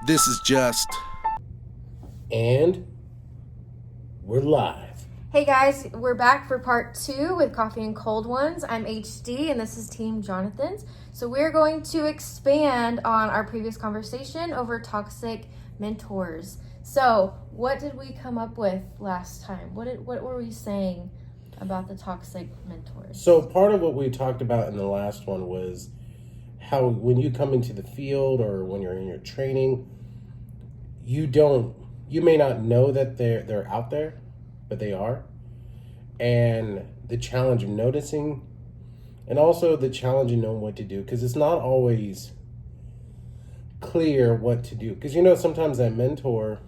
This is just. And we're live. Hey guys, we're back for part 2 with Coffee and Cold Ones. I'm HD and this is Team Jonathan's. So we're going to expand on our previous conversation over toxic mentors. So what did we come up with last time? What were we saying about the toxic mentors? So part of what we talked about in the last one was how when you come into the field or when you're in your training, you may not know that they're out there, but they are. And the challenge of noticing, and also the challenge of knowing what to do, because it's not always clear what to do. Because sometimes that mentor,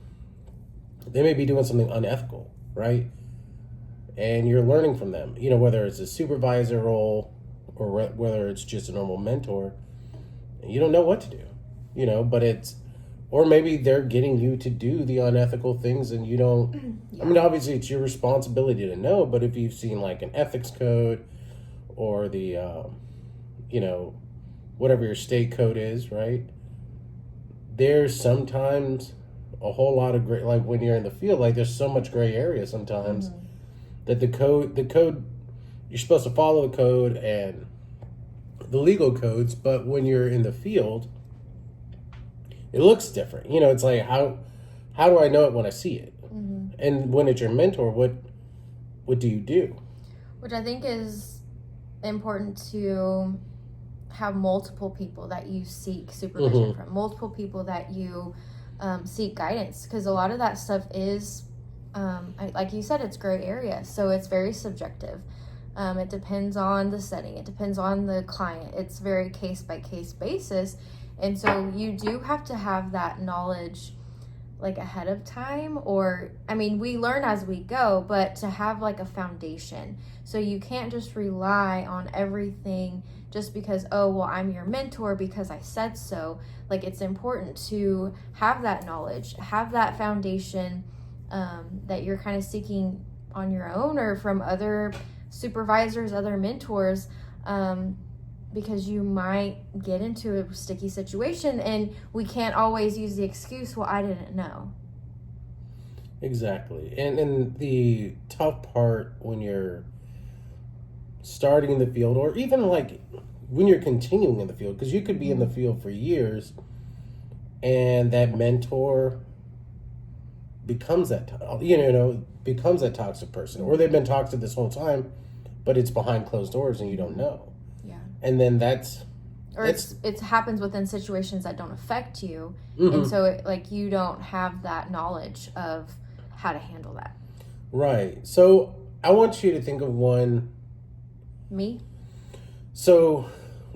they may be doing something unethical, right? And you're learning from them, whether it's a supervisor role or whether it's just a normal mentor. You don't know what to do, but or maybe they're getting you to do the unethical things and you don't. Yeah. I mean, obviously it's your responsibility to know, but if you've seen like an ethics code or the, whatever your state code is, right? There's sometimes a whole lot of gray, like when you're in the field, like there's so much gray area sometimes that the code, you're supposed to follow the code and the legal codes, but when you're in the field, it looks different. It's like, how do I know it when I see it? Mm-hmm. And when it's your mentor, what do you do? Which I think is important to have multiple people that you seek supervision from, multiple people that you seek guidance, because a lot of that stuff is, like you said, it's gray area, so it's very subjective. It depends on the setting. It depends on the client. It's very case-by-case basis. And so you do have to have that knowledge like ahead of time, or, I mean, we learn as we go, but to have like a foundation. So you can't just rely on everything just because, oh, well, I'm your mentor because I said so. Like, it's important to have that knowledge, have that foundation that you're kind of seeking on your own or from other supervisors, other mentors, because you might get into a sticky situation and we can't always use the excuse, well, I didn't know. Exactly. And the tough part when you're starting in the field, or even like when you're continuing in the field, because you could be in the field for years and that mentor becomes becomes that toxic person, or they've been toxic this whole time, but it's behind closed doors and you don't know. And then it happens within situations that don't affect you. And so you don't have that knowledge of how to handle that. Right. So I want you to think of one. Me? So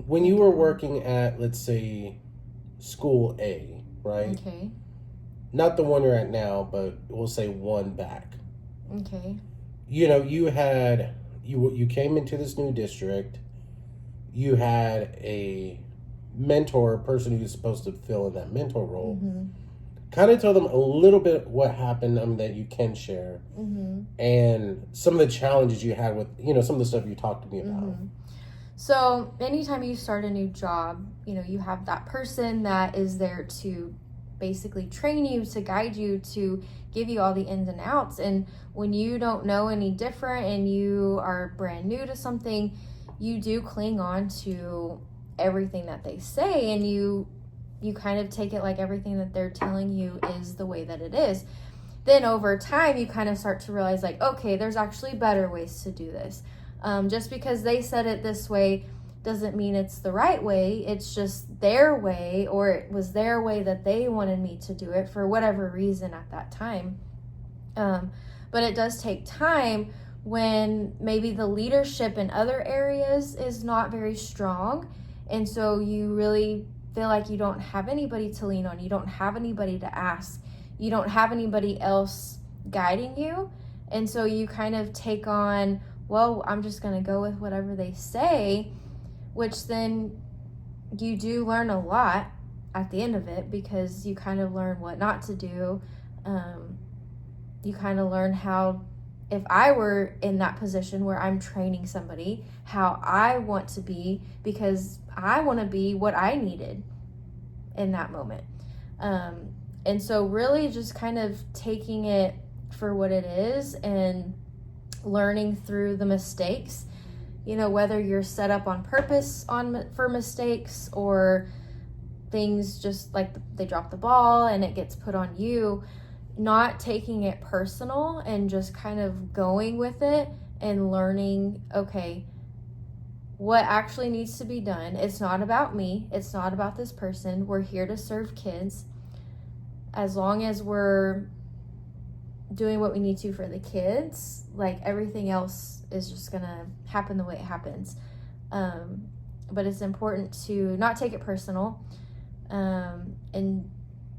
when you were working at, let's say, school A, right? Okay. Not the one you're at now, but we'll say one back. Okay. You came into this new district. You had a mentor, a person who's supposed to fill in that mentor role. Kind of tell them a little bit what happened that you can share, and some of the challenges you had with, some of the stuff you talked to me about. So anytime you start a new job, you have that person that is there to basically train you, to guide you, to give you all the ins and outs. And when you don't know any different and you are brand new to something, you do cling on to everything that they say, and you kind of take it like everything that they're telling you is the way that it is. Then over time, you kind of start to realize like, okay, there's actually better ways to do this. Just because they said it this way doesn't mean it's the right way. It's just their way, or it was their way that they wanted me to do it for whatever reason at that time. But it does take time when maybe the leadership in other areas is not very strong, and so you really feel like you don't have anybody to lean on, you don't have anybody to ask, you don't have anybody else guiding you, and so you kind of take on, well, I'm just going to go with whatever they say, which then you do learn a lot at the end of it, because you kind of learn what not to do. You kind of learn how, if I were in that position where I'm training somebody, how I want to be, because I want to be what I needed in that moment. And so really just kind of taking it for what it is and learning through the mistakes, whether you're set up on purpose for mistakes or things just like they drop the ball and it gets put on you, not taking it personal and just kind of going with it and learning, okay, what actually needs to be done. It's not about me. It's not about this person. We're here to serve kids. As long as we're doing what we need to for the kids, like everything else is just gonna happen the way it happens. But it's important to not take it personal, and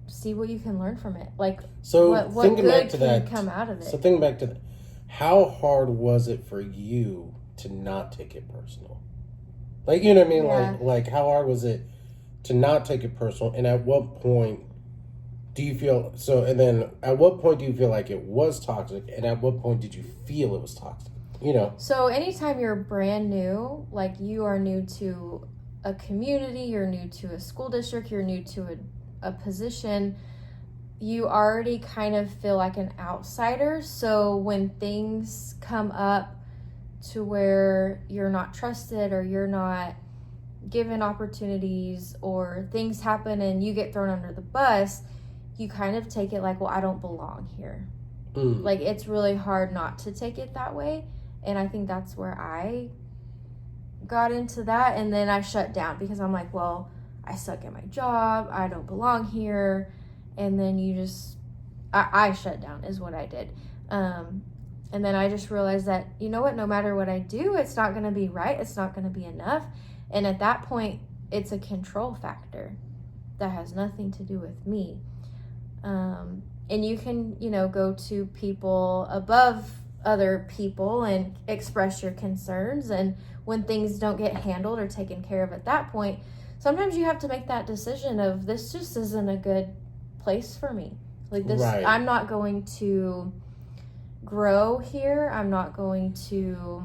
see what you can learn from it. Like, so what thinking good back to can that, come out of it. So thinking back to that, how hard was it for you to not take it personal? Like, you know what I mean? Yeah. Like how hard was it to not take it personal? And at what point do you feel so? And then at what point do you feel like it was toxic? And at what point did you feel it was toxic? So anytime you're brand new, like you are new to a community, you're new to a school district, you're new to a position, you already kind of feel like an outsider. So when things come up to where you're not trusted or you're not given opportunities or things happen and you get thrown under the bus, you kind of take it like, well, I don't belong here. Like, it's really hard not to take it that way. And I think that's where I got into that. And then I shut down because I'm like, well, I suck at my job. I don't belong here. And then I shut down is what I did. And then I just realized that, you know what, no matter what I do, it's not going to be right. It's not going to be enough. And at that point, it's a control factor that has nothing to do with me. And you can, go to people above other people and express your concerns. And when things don't get handled or taken care of at that point, sometimes you have to make that decision of, this just isn't a good place for me. Like this, right. I'm not going to grow here. I'm not going to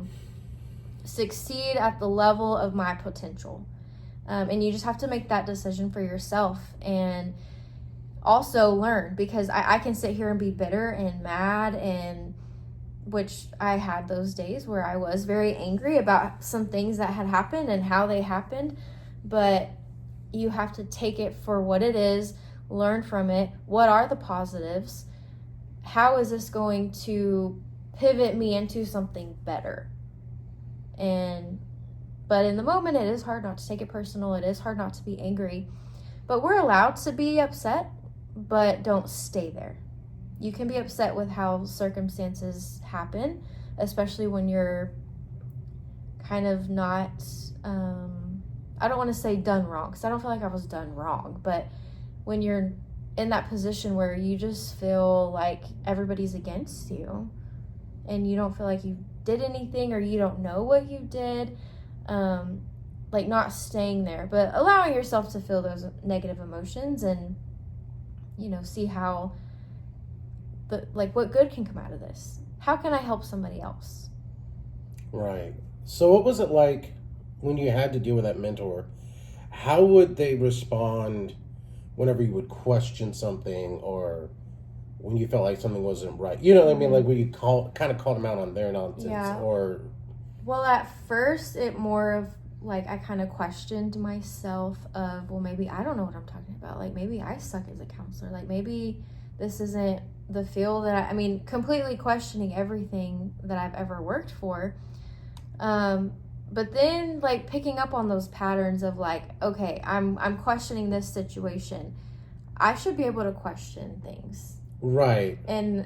succeed at the level of my potential. And you just have to make that decision for yourself and also learn, because I can sit here and be bitter and mad, and which I had those days where I was very angry about some things that had happened and how they happened, but you have to take it for what it is, learn from it. What are the positives? How is this going to pivot me into something better? But in the moment, it is hard not to take it personal. It is hard not to be angry, but we're allowed to be upset, but don't stay there. You can be upset with how circumstances happen, especially when you're kind of not, I don't want to say done wrong, because I don't feel like I was done wrong, but when you're in that position where you just feel like everybody's against you and you don't feel like you did anything or you don't know what you did, like not staying there, but allowing yourself to feel those negative emotions and, see how, what good can come out of this? How can I help somebody else? Right. So what was it like when you had to deal with that mentor? How would they respond whenever you would question something or when you felt like something wasn't right? You know what I mean? Like when you kind of called them out on their nonsense. Yeah. Or... Well, at first, it more of like I kind of questioned myself of, well, maybe I don't know what I'm talking about. Like maybe I suck as a counselor. Like maybe this isn't the field that completely questioning everything that I've ever worked for. But then like picking up on those patterns of like, okay, I'm questioning this situation. I should be able to question things. Right. And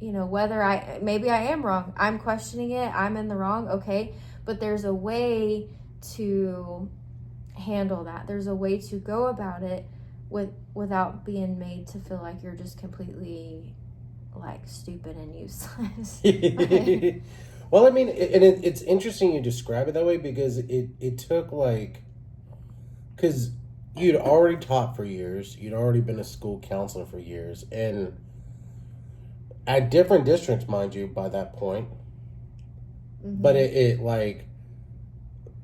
whether maybe I am wrong. I'm questioning it. I'm in the wrong. Okay. But there's a way to handle that. There's a way to go about it without being made to feel like you're just completely like stupid and useless. Well, it's interesting you describe it that way, because it took because you'd already taught for years, you'd already been a school counselor for years, and at different districts, mind you, by that point. Mm-hmm. But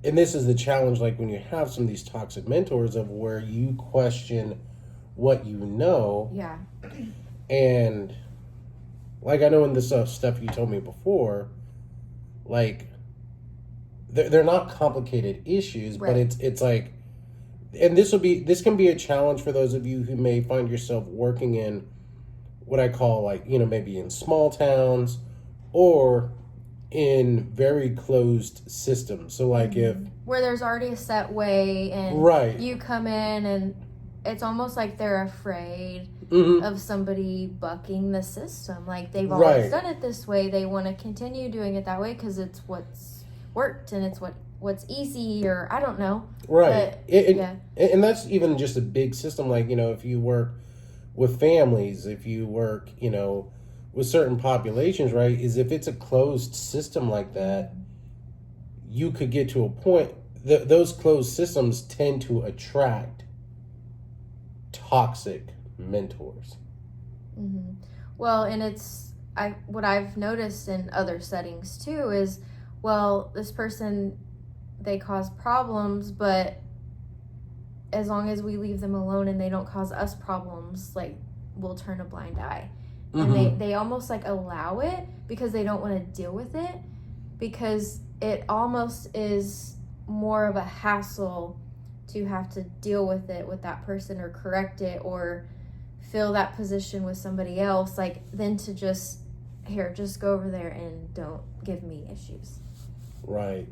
and this is the challenge, like when you have some of these toxic mentors of where you question what you know. Yeah. And like I know in this stuff you told me before, like they're not complicated issues, but Right. it's like, and this can be a challenge for those of you who may find yourself working in what I call, like, you know, maybe in small towns or in very closed systems. So like if Where there's already a set way and right, you come in and it's almost like they're afraid mm-hmm, of somebody bucking the system. Like they've right, always done it this way. They want to continue doing it that way because it's what's worked and it's what's easy, or I don't know. right, But, yeah, and that's even just a big system. Like, you know, if you work with families, if you work, you know, with certain populations, right, is if it's a closed system like that, you could get to a point that those closed systems tend to attract toxic mentors. Mm-hmm. Well, and what I've noticed in other settings too is, well, this person, they cause problems, but as long as we leave them alone and they don't cause us problems, like, we'll turn a blind eye. Mm-hmm. And they almost like allow it because they don't want to deal with it, because it almost is more of a hassle to have to deal with it with that person or correct it or fill that position with somebody else, like, than to just go over there and don't give me issues. Right.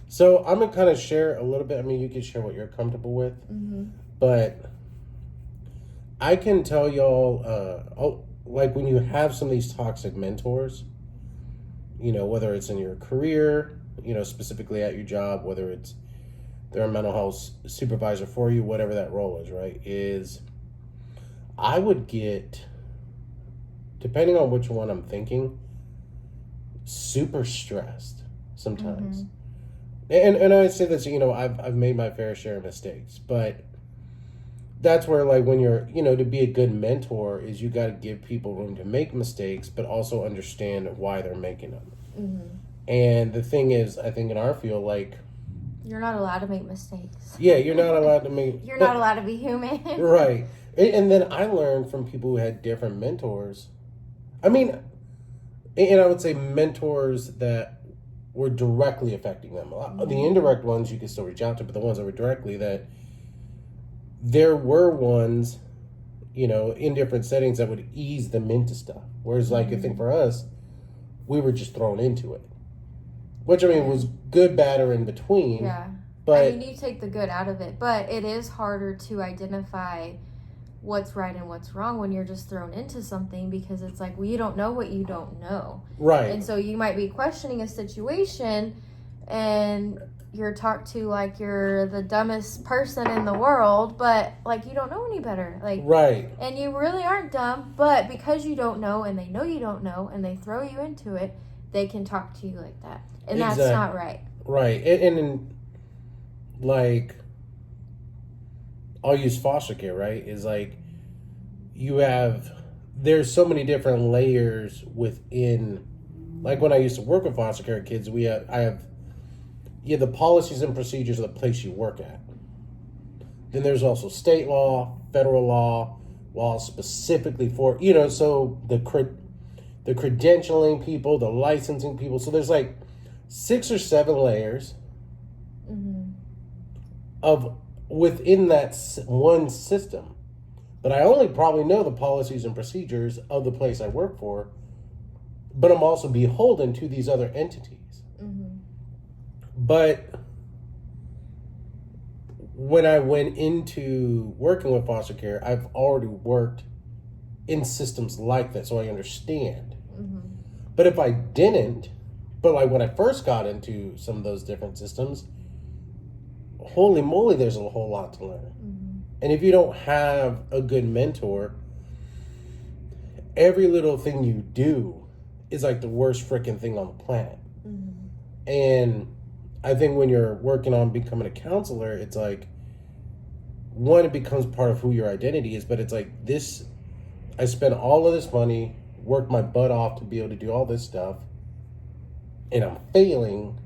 So I'm gonna kind of share a little bit. I mean, you can share what you're comfortable with, but I can tell y'all, like, when you have some of these toxic mentors, you know, whether it's in your career, you know, specifically at your job, whether it's they're a mental health supervisor for you, whatever that role is, right, is I would get, depending on which one I'm thinking, super stressed sometimes. And I say this, you know, I've made my fair share of mistakes, but that's where, like, when you're, you know, to be a good mentor is you got to give people room to make mistakes, but also understand why they're making them. And the thing is, I think in our field, like, you're not allowed to make mistakes. Yeah, you're not allowed to make... You're not allowed to be human. Right. And then I learned from people who had different mentors. I mean, and I would say mentors that were directly affecting them. The indirect ones you can still reach out to, but the ones that were directly, that there were ones, you know, in different settings that would ease them into stuff. Whereas, like, I think for us, we were just thrown into it. Which, I mean, was good, bad, or in between. Yeah. But, I mean, you take the good out of it. But it is harder to identify what's right and what's wrong when you're just thrown into something, because it's like, well, you don't know what you don't know. right. And so you might be questioning a situation and you're talked to like you're the dumbest person in the world, but, like, you don't know any better. Like, Right. And you really aren't dumb, but because you don't know and they know you don't know and they throw you into it, they can talk to you like that. And that's not right. Right. And like, I'll use foster care, right? Is like, there's so many different layers within, like, when I used to work with foster care kids, you have the policies and procedures of the place you work at. Then there's also state law, federal law specifically for, you know, so the credentialing people, the licensing people. So there's like 6 or 7 layers of within that one system. But I only probably know the policies and procedures of the place I work for, but I'm also beholden to these other entities. But when I went into working with foster care, I've already worked in systems like that, so I understand. But if I didn't, but like when I first got into some of those different systems, holy moly, there's a whole lot to learn. And if you don't have a good mentor, every little thing you do is like the worst freaking thing on the planet. And I think when you're working on becoming a counselor, it's like, one, it becomes part of who your identity is, but it's like, I spent all of this money, worked my butt off to be able to do all this stuff, and I'm failing.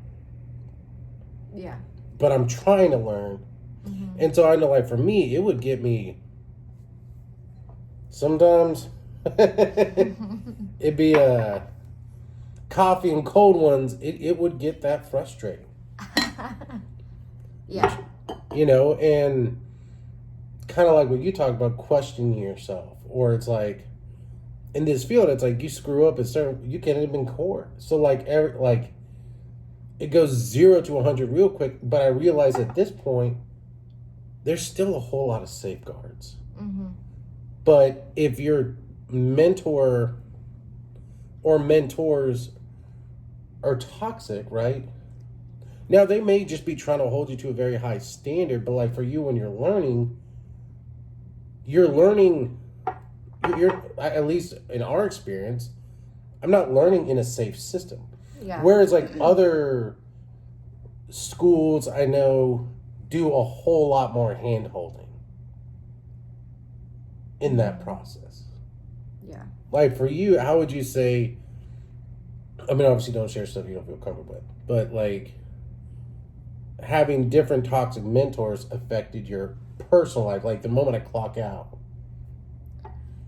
Yeah. But I'm trying to learn. And so I know, like, for me, it would get me Sometimes it'd be coffee and cold ones. It would get that frustrating. Yeah. You know, and kind of like what you talk about, questioning yourself, or it's like in this field, it's like you screw up, you can't even court. So like it goes 0 to 100 real quick. But I realize at this point, there's still a whole lot of safeguards. Mm-hmm. But if your mentor or mentors are toxic, right? Now they may just be trying to hold you to a very high standard, but like for you when you're learning, you're at least in our experience, I'm not learning in a safe system. Yeah. Whereas like other schools I know do a whole lot more hand holding in that process. Yeah. Like for you, how would you say, I mean obviously don't share stuff you don't feel comfortable with, but like having different toxic mentors affected your personal life, like the moment I clock out?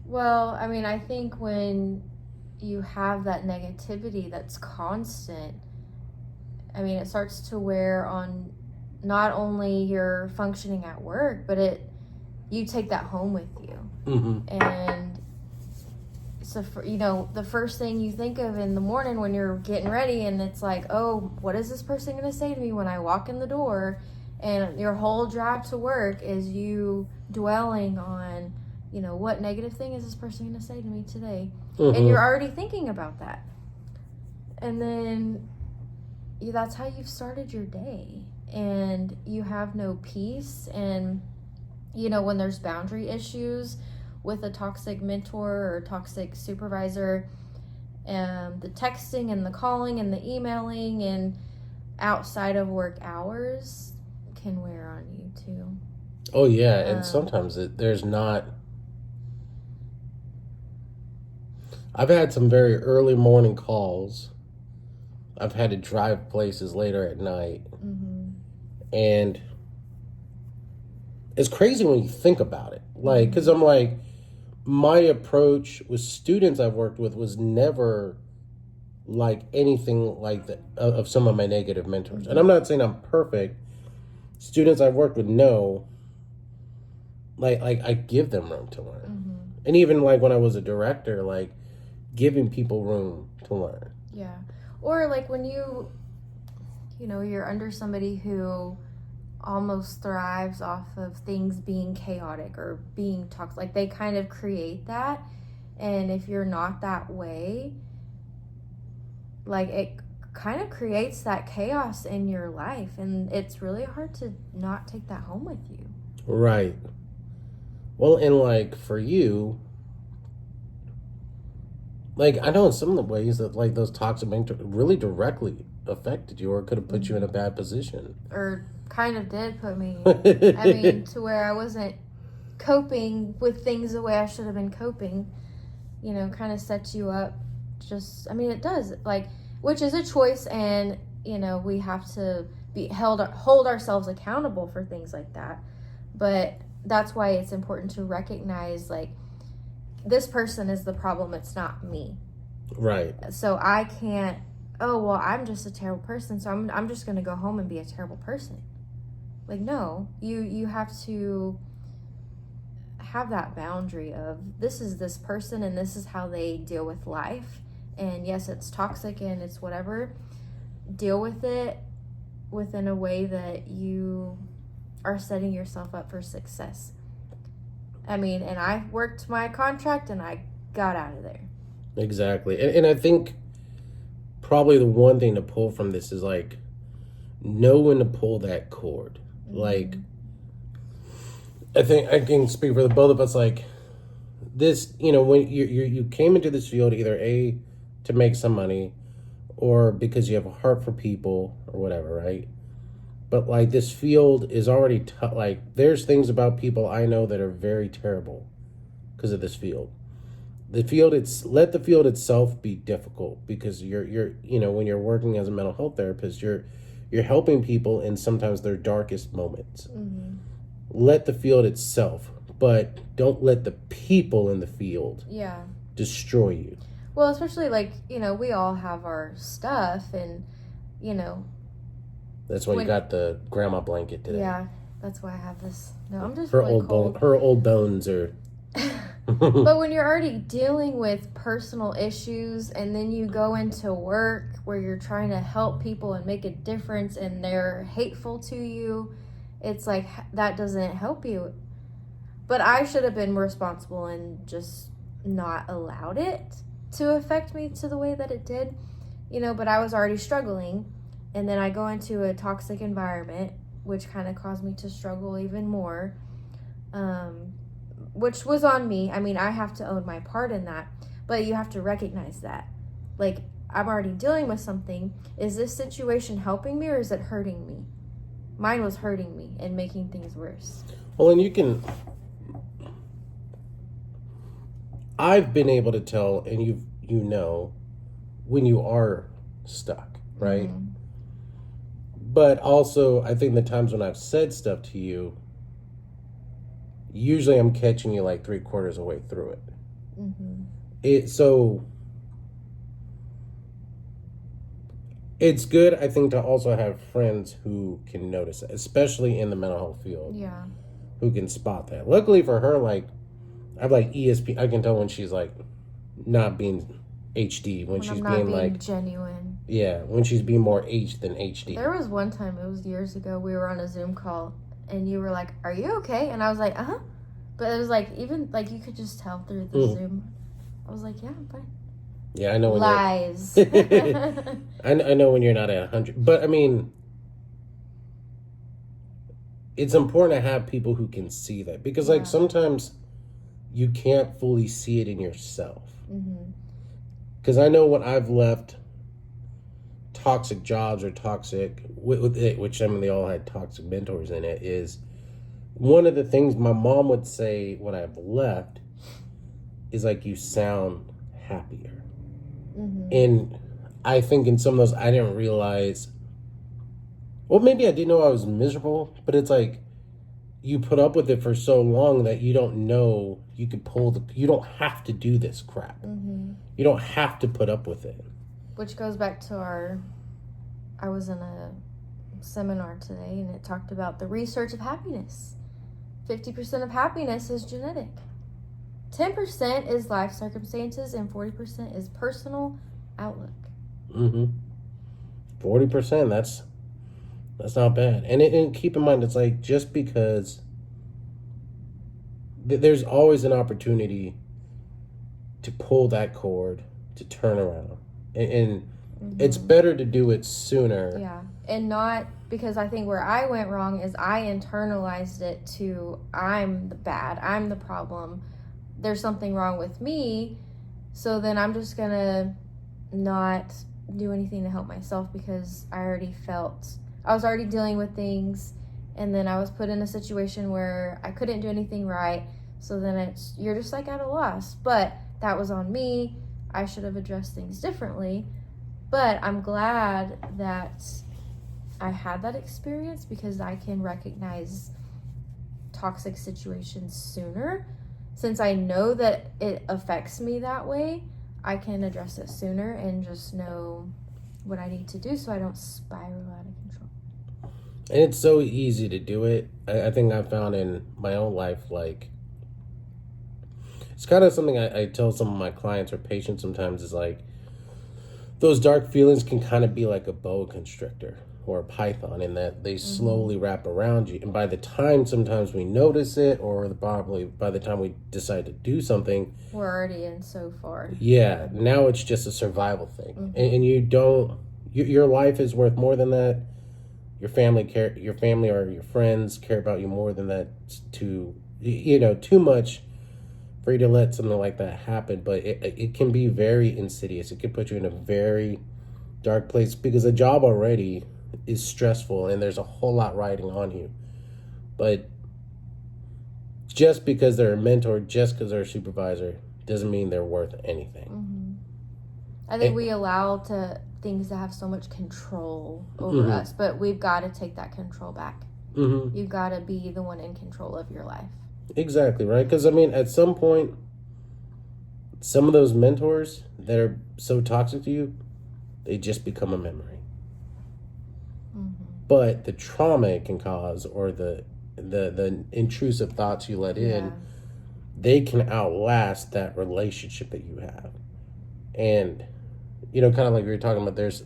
Well, I mean, I think when you have that negativity that's constant, I mean, it starts to wear on not only your functioning at work, but you take that home with you. Mm-hmm. And so, the first thing you think of in the morning when you're getting ready, and it's like, oh, what is this person going to say to me when I walk in the door? And your whole drive to work is you dwelling on, what negative thing is this person going to say to me today? Mm-hmm. And you're already thinking about that. And then that's how you've started your day. And you have no peace. And, when there's boundary issues with a toxic mentor or toxic supervisor, the texting and the calling and the emailing and outside of work hours can wear on you too. Oh yeah, and sometimes there's not. I've had some very early morning calls. I've had to drive places later at night. Mm-hmm. And it's crazy when you think about it. Like, because I'm like, my approach with students I've worked with was never like anything like that of some of my negative mentors. And I'm not saying I'm perfect. Students I've worked with know, like I give them room to learn. Mm-hmm. And even like when I was a director, like giving people room to learn. Yeah. Or like when you're under somebody who almost thrives off of things being chaotic or being toxic. Like they kind of create that. And if you're not that way, like it kind of creates that chaos in your life. And it's really hard to not take that home with you. Right. Well, and like for you, like I know in some of the ways that like those toxic mentors really directly affected you or could have put you in a bad position. Or kind of did put me, I mean, to where I wasn't coping with things the way I should have been coping, kind of sets you up. It does, like, which is a choice, and, we have to hold ourselves accountable for things like that. But that's why it's important to recognize, like, this person is the problem, it's not me. Right. So I can't, I'm just a terrible person, so I'm just going to go home and be a terrible person. Like, no, you have to have that boundary of this is this person and this is how they deal with life. And yes, it's toxic and it's whatever. Deal with it within a way that you are setting yourself up for success. I mean, and I worked my contract and I got out of there. Exactly. And I think probably the one thing to pull from this is like know when to pull that cord. Like, I think I can speak for the both of us. Like, this, when you came into this field either A, to make some money, or because you have a heart for people or whatever, right? But like this field is already like there's things about people I know that are very terrible because of this field. Let the field itself be difficult because you're when you're working as a mental health therapist, you're helping people in sometimes their darkest moments. Mm-hmm. Let the field itself but don't let the people in the field Yeah. destroy you. Well, especially like, we all have our stuff and, That's why you When- got the grandma blanket today. yeah, that's why I have this. No, I'm just Her really cold. her old bones are. But when you're already dealing with personal issues and then you go into work where you're trying to help people and make a difference and they're hateful to you, it's like that doesn't help you. But I should have been responsible and just not allowed it to affect me to the way that it did. But I was already struggling, and then I go into a toxic environment, which kind of caused me to struggle even more. Which was on me. I mean, I have to own my part in that, but you have to recognize that. Like, I'm already dealing with something. Is this situation helping me or is it hurting me? Mine was hurting me and making things worse. Well, and I've been able to tell, and when you are stuck, right? Mm-hmm. But also, I think the times when I've said stuff to you, usually I'm catching you like 3/4 of the way through it. Mm-hmm. So it's good, I think, to also have friends who can notice it, especially in the mental health field. Yeah. Who can spot that. Luckily for her, like, I have like ESP. I can tell when she's like not being HD, when she's I'm not being like genuine. Yeah, when she's being more H than HD. There was one time, it was years ago, we were on a Zoom call and you were like, "Are you okay?" And I was like, "Uh-huh." But it was like, even like you could just tell through the Zoom. I was like, "Yeah, I'm fine." Yeah, I know when Lies. I know when you're not at 100, but I mean, it's important to have people who can see that, because like sometimes you can't fully see it in yourself. Because I know when I've left toxic jobs or toxic, which I mean they all had toxic mentors in it, is one of the things my mom would say when I've left is like, you sound happier. And I think in some of those I didn't realize, well, maybe I didn't know I was miserable, but it's like you put up with it for so long that you don't know you could you don't have to do this crap. You don't have to put up with it. Which goes back to I was in a seminar today and it talked about the research of happiness. 50% of happiness is genetic. 10% is life circumstances and 40% is personal outlook. 40%, that's not bad. And keep in mind, it's like, just because there's always an opportunity to pull that cord, to turn around. And it's better to do it sooner. Yeah. And not, because I think where I went wrong is I internalized it to, I'm the bad, I'm the problem, there's something wrong with me, so then I'm just gonna not do anything to help myself because I was already dealing with things, and then I was put in a situation where I couldn't do anything right, so then you're just like at a loss. But that was on me. I should have addressed things differently. But I'm glad that I had that experience, because I can recognize toxic situations sooner. Since I know that it affects me that way, I can address it sooner and just know what I need to do so I don't spiral out of control. And it's so easy to do it. I think I found in my own life, like, it's kind of something I tell some of my clients or patients sometimes, is like, those dark feelings can kind of be like a boa constrictor or a python, in that they slowly wrap around you. And by the time sometimes we notice it, or probably by the time we decide to do something, we're already in so far. Yeah, now it's just a survival thing. And you don't, your life is worth more than that. Your family or your friends care about you more than that, too much for you to let something like that happen. But it can be very insidious. It can put you in a very dark place, because a job already is stressful and there's a whole lot riding on you. But just because they're a mentor, just because they're a supervisor, doesn't mean they're worth anything. I think we allow things to have so much control over us, but we've got to take that control back. You've got to be the one in control of your life. Exactly, right? Because, I mean, at some point, some of those mentors that are so toxic to you, they just become a memory. But the trauma it can cause, or the intrusive thoughts you let in, they can outlast that relationship that you have. And, kind of like we were talking about,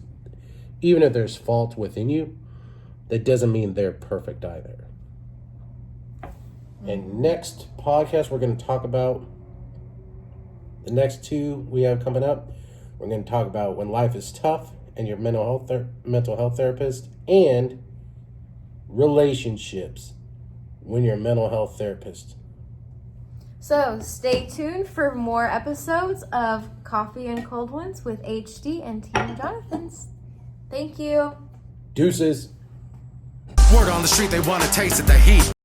even if there's fault within you, that doesn't mean they're perfect either. And next podcast, we're going to talk about the next two we have coming up. We're going to talk about when life is tough and your mental health therapist, and relationships when you're a mental health therapist. So stay tuned for more episodes of Coffee and Cold Ones with HD and Team Jonathans. Thank you. Deuces. Word on the street, they want to taste of the heat.